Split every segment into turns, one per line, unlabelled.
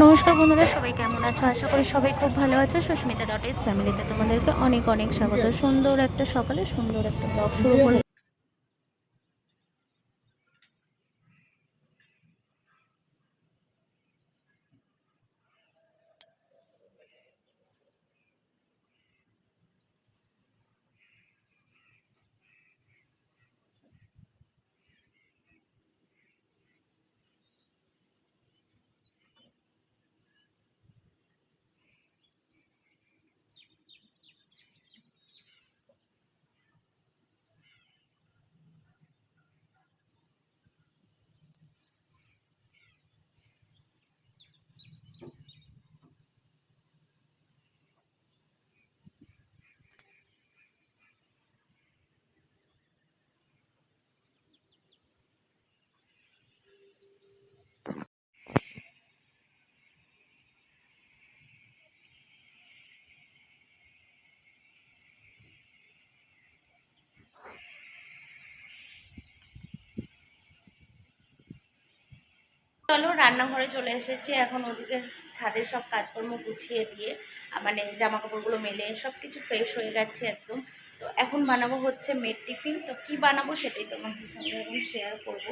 নমস্কার বন্ধুরা, সবাই কেমন আছো? আশা করি সবাই খুব ভালো আছো। সুস্মিতা.is ফ্যামিলিতে তোমাদেরকে অনেক অনেক স্বাগত। সুন্দর একটা সকালে সুন্দর একটা ব্লগ শুরু করে চলো রান্নাঘরে চলে এসেছি। এখন ওদিকে ছাদের সব কাজকর্ম গুছিয়ে দিয়ে মানে জামা কাপড়গুলো মেলে সব কিছু ফ্রেশ হয়ে গেছে একদম। তো এখন বানাবো হচ্ছে মেয়ের টিফিন। তো কি বানাবো সেটাই তোমাদের সঙ্গে এখন শেয়ার করবো।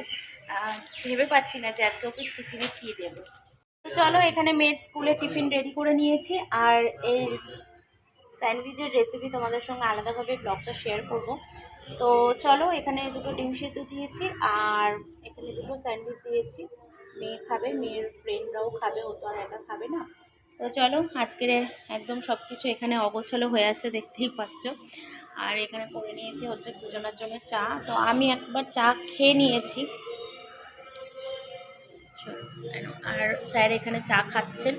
ভেবে পাচ্ছি না যে আজকে ওকে টিফিনে কী দেবো। তো চলো, এখানে মেয়ের স্কুলে টিফিন রেডি করে নিয়েছি। আর এই স্যান্ডউইচের রেসিপি তোমাদের সঙ্গে আলাদাভাবে ব্লগটা শেয়ার করব। তো চলো, এখানে দুটো ডিম সেদ্ধ দিয়েছি আর এখানে দুটো স্যান্ডউইচ দিয়েছি। মেয়ে খাবে, মেয়ের ফ্রেন্ডরাও খাবে, ও তো আর একা খাবে না। তো চলো, আজকের একদম সব কিছু এখানে অগোছালো হয়ে আছে, দেখতেই পাচ্ছ। আর এখানে করে নিয়েছি হচ্ছে দুজনের জন্য চা। তো আমি একবার চা খেয়ে নিয়েছি আর স্যার এখানে চা খাচ্ছেন।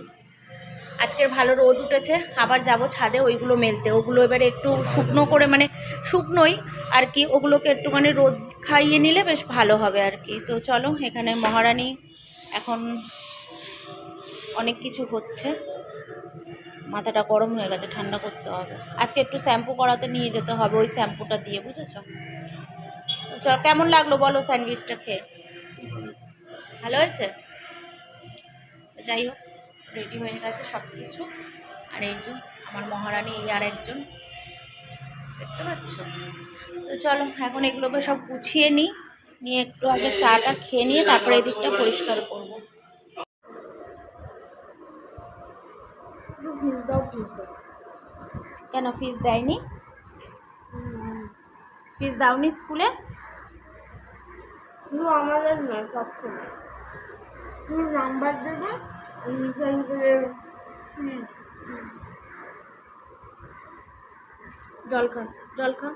আজকের ভালো রোদ উঠেছে, আবার যাব ছাদে ওইগুলো মেলতে। ওগুলো এবারে একটু শুকনো করে, মানে শুকনোই আর কি, ওগুলোকে একটুখানি রোদ খাইয়ে নিলে বেশ ভালো হবে আর কি। তো চলো, এখানে মহারানী এখন অনেক কিছু হচ্ছে, মাথাটা গরম হয়ে গেছে, ঠান্ডা করতে হবে। আজকে একটু শ্যাম্পু করাতে নিয়ে যেতে হবে, ওই শ্যাম্পুটা দিয়ে, বুঝেছ? চল, কেমন লাগলো বলো স্যান্ডউইচটা খেয়ে? ভালো হয়েছে? যাই হোক, রেডি হয়ে গেছে সব কিছু। আর এই যে আমার মহারানী, এই আর একজন, দেখতে পাচ্ছ? তো চলো, এখন এগুলোকে সব গুছিয়ে নিই, নিয়ে একটু আগে চাটা খেয়ে নিয়ে তারপরে এই দিকটা পরিষ্কার করবো। কেন ফিস দেয়নি? ফিস দাওনি স্কুলে?
আমাদের নয়, সবসময় তুমি নাম্বার দেবে।
জল খা, জল খা।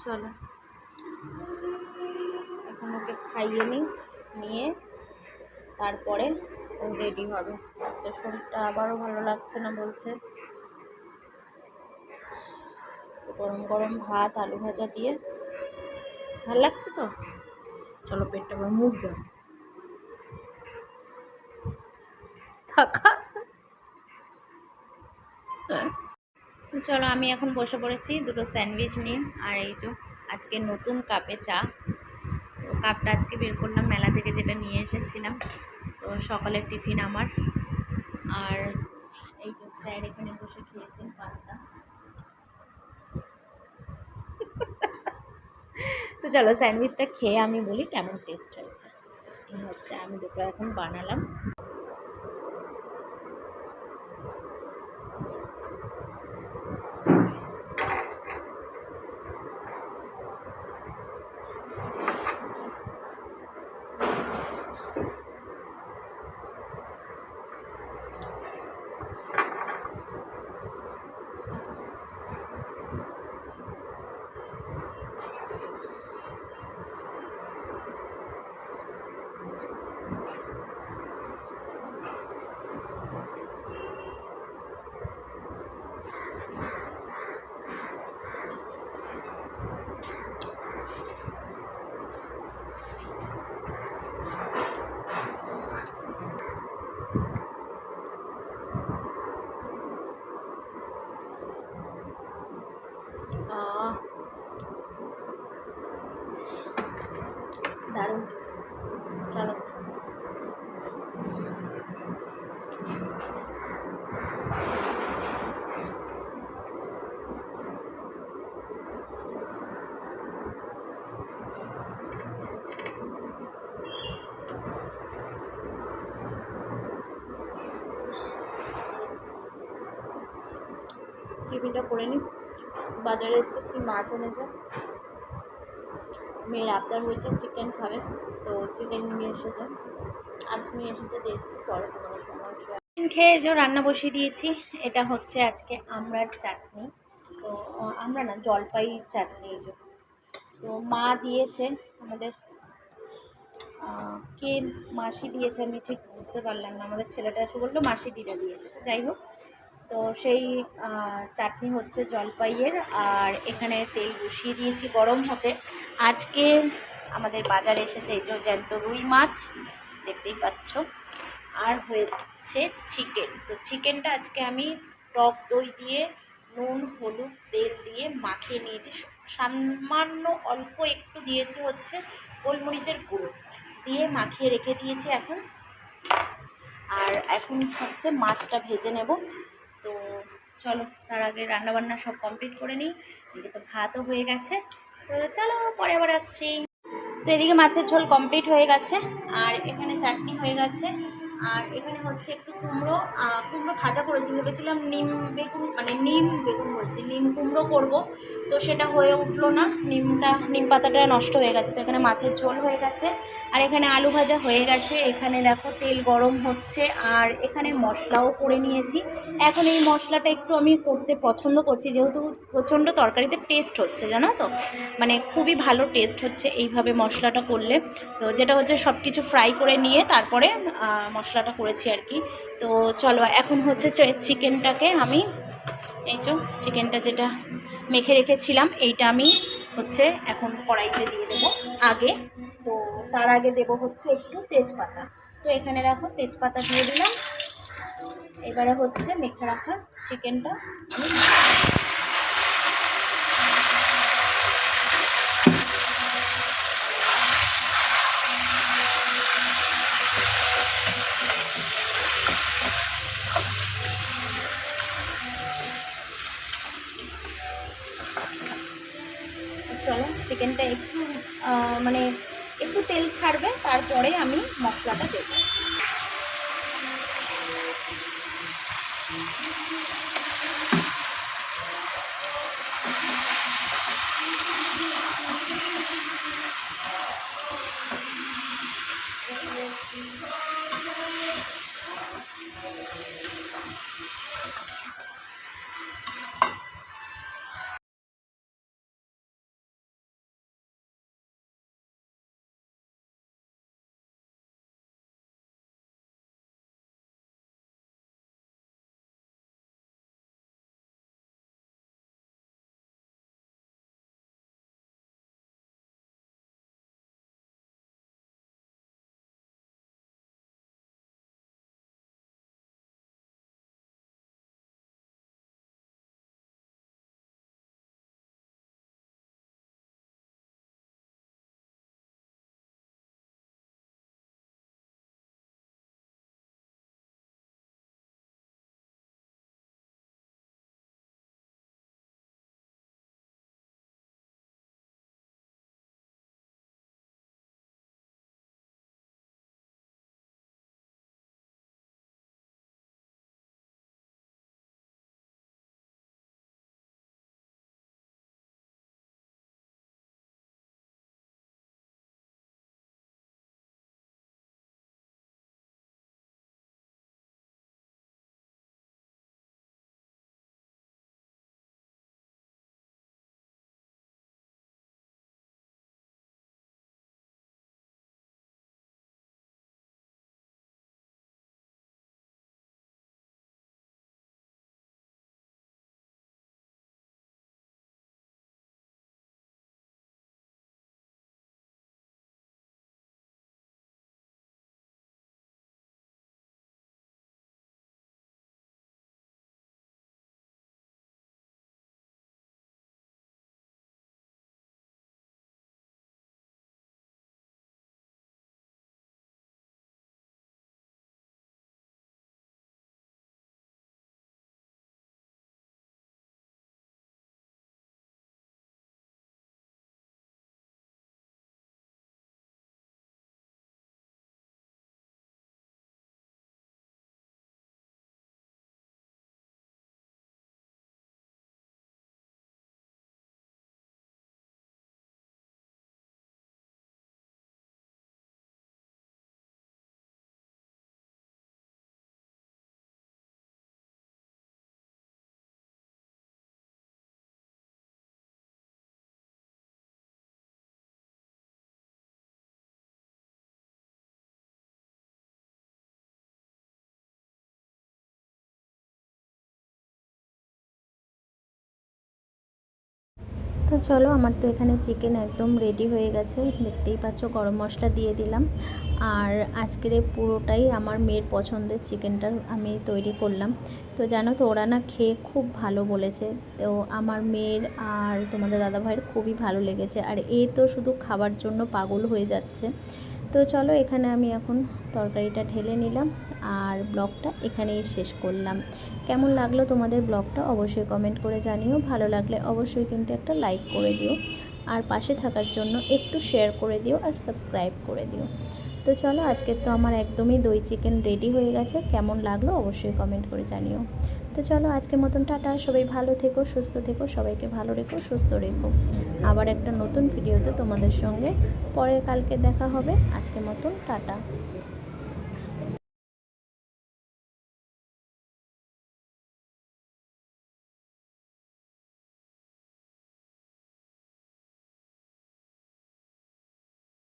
চলো, এখন ওকে খাইয়ে নিই, নিয়ে তারপরে ও রেডি হবে। আজকে শরীরটা আবারও ভালো লাগছে না বলছে। গরম গরম ভাত আলু ভাজা দিয়ে ভালো লাগছে তো। চলো, পেটটা করে মুখ দাও, থাকা। চলো, আমি এখন বসে পড়েছি দুটো স্যান্ডউইচ নিয়ে। আর এই যে আজকে নতুন কাপে চা। তো কাপটা আজকে বের করলাম মেলা থেকে, যেটা নিয়ে এসেছিলাম। তো সকালের টিফিন আমার। আর এই যে স্যার এখানে বসে খেয়েছেন পাস্তা। তো চলো, স্যান্ডউইচটা খেয়ে আমি বলি কেমন টেস্ট হয়েছে। এই হচ্ছে আমি দুটো এখন বানালাম। দারুণ। চলো, চাটনিটা করে নিই। বাজারে এসে কি মাছ এনেছে, মেয়ের আবদার হয়েছে চিকেন খাবে, তো চিকেন নিয়ে এসেছে। আপনি এসেছে দেখছি পরে তোমাদের সমস্যা। চিকেন খেয়ে যে রান্না বসিয়ে দিয়েছি। এটা হচ্ছে আজকে আমড়ার চাটনি, তো আমরা না জলপাই চাটনি এই যে, তো মা দিয়েছে আমাদের, কে মাসি দিয়েছে আমি ঠিক বুঝতে পারলাম না, আমাদের ছেলেটা এসে বললো মাসি দিদা দিয়েছে, তো যাই হোক। তো সেই চাটনি হচ্ছে জলপাইয়ের, আর এখানে তেল বসিয়ে দিয়েছি গরম হতে। আজকে আমাদের বাজারে এসেছে এই যে জ্যান্ত রুই মাছ, দেখতেই পাচ্ছ, আর হয়েছে চিকেন। তো চিকেনটা আজকে আমি টক দই দিয়ে নুন হলুদ তেল দিয়ে মাখিয়ে নিয়েছি, সামান্য অল্প একটু দিয়েছি হচ্ছে গোলমরিচের গুঁড়ো দিয়ে মাখিয়ে রেখে দিয়েছি এখন। আর এখন হচ্ছে মাছটা ভেজে নেব। তো চলো তার আগে রান্নাবান্না সব কমপ্লিট করে নিই। এদিকে তো ভাতও হয়ে গেছে, তো চলো পরে আবার আসছি। তো এদিকে মাছের ঝোল কমপ্লিট হয়ে গেছে, আর এখানে চাটনি হয়ে গেছে, আর এখানে হচ্ছে একটু কুমড়ো, কুমড়ো ভাজা করেছি, ভেবেছিলাম নিম বেগুন, মানে নিম বেগুন বলছি, নিম কুমড়ো করব, তো সেটা হয়ে উঠলো না, নিম পাতাটা নষ্ট হয়ে গেছে। তো এখানে মাছের ঝোল হয়ে গেছে, আর এখানে আলু ভাজা হয়ে গেছে। এখানে দেখো তেল গরম হচ্ছে, আর এখানে মশলাও করে নিয়েছি। এখন এই মশলাটা একটু আমি করতে পছন্দ করছি, যেহেতু প্রচণ্ড তরকারিতে টেস্ট হচ্ছে, জানো তো, মানে খুবই ভালো টেস্ট হচ্ছে এইভাবে মশলাটা করলে। তো যেটা হচ্ছে সব কিছু ফ্রাই করে নিয়ে তারপরে মশলাটা করেছি আর কি। তো চলো এখন হচ্ছে চিকেনটাকে আমি, এই যে চিকেনটা যেটা মেখে রেখেছিলাম এইটা আমি হচ্ছে এখন কড়াইতে দিয়ে দেবো আগে। তো তার আগে দেবো হচ্ছে একটু তেজপাতা। তো এখানে দেখো তেজপাতা দিয়ে দিলাম। এবারে হচ্ছে মেখে রাখা চিকেনটা আমি চলো চিকেনটা একটু মানে একটু তেল ছাড়বে, তারপরে আমি মশলাটা দেবো। তো চলো, আমার তো এখানে চিকেন একদম রেডি হয়ে গেছে, দেখতেই পাচ্ছ। গরম মশলা দিয়ে দিলাম। আর আজকের পুরোটাই আমার মেয়ের পছন্দের চিকেনটা আমি তৈরি করলাম। তো জানো তো, ওরা না খেয়ে খুব ভালো বলেছে। তো আমার মেয়ের আর তোমাদের দাদাভাইয়ের খুবই ভালো লেগেছে। আর এ তো শুধু খাবার জন্য পাগল হয়ে যাচ্ছে। তো চলো, এখানে আমি এখন তরকারিটা ঢেলে নিলাম আর ব্লগটা এখানেই শেষ করলাম। কেমন লাগলো তোমাদের ব্লগটা অবশ্যই কমেন্ট করে জানিও। ভালো লাগলে অবশ্যই কিন্তু একটা লাইক করে দিও, আর পাশে থাকার জন্য একটু শেয়ার করে দিও আর সাবস্ক্রাইব করে দিও। তো চলো, আজকে তো আমার একদমই দই চিকেন রেডি হয়ে গেছে। কেমন লাগলো অবশ্যই কমেন্ট করে জানিও। তো চলো, আজকের মতন টাটা। সবাই ভালো থেকো, সুস্থ থেকো, সবাইকে ভালো রেখো, সুস্থ রেখো। আবার একটা নতুন ভিডিওতে তোমাদের সঙ্গে পরে কালকে দেখা হবে। আজকের মতন টাটা।